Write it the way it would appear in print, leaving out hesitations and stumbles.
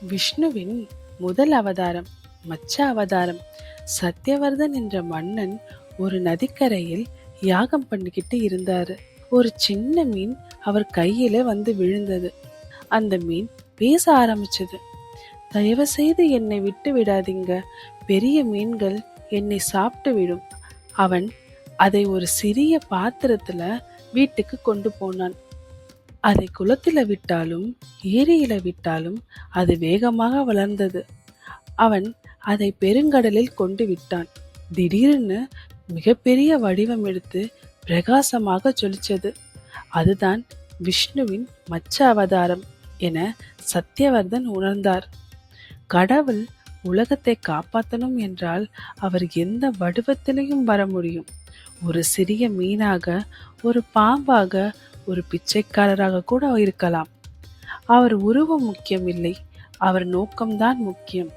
விஷ்ணுவின் முதல் அவதாரம் மச்ச அவதாரம். சத்யவர்தன் என்ற மன்னன் ஒரு நதிக்கரையில் யாகம் பண்ணிக்கிட்டு இருந்தாரு. ஒரு சின்ன மீன் அவர் கையில வந்து விழுந்தது. அந்த மீன் பேச ஆரம்பிச்சது. தயவு செய்து என்னை விட்டு விடாதீங்க, பெரிய மீன்கள் என்னை சாப்பிட்டு விடும். அவன் அதை ஒரு சிறிய பாத்திரத்துல வீட்டுக்கு கொண்டு போனான். அதை குளத்தில விட்டாலும் ஏரியில விட்டாலும் அது வேகமாக வளர்ந்தது. அவன் அதை பெருங்கடலில் கொண்டு விட்டான். திடீரென்று மிகப்பெரிய வடிவம் எடுத்து பிரகாசமாக ஜொலிச்சது. அதுதான் விஷ்ணுவின் மச்ச அவதாரம் என சத்யவர்தன் உணர்ந்தார். கடவுள் உலகத்தை காப்பாற்றணும் என்றால் அவர் எந்த வடிவத்திலையும் வர முடியும். ஒரு சிறிய மீனாக, ஒரு பாம்பாக, ஒரு பிச்சைக்காரராக கூட இருக்கலாம். அவர் உருவம் முக்கியமில்லை, அவர் நோக்கம்தான் முக்கியம்.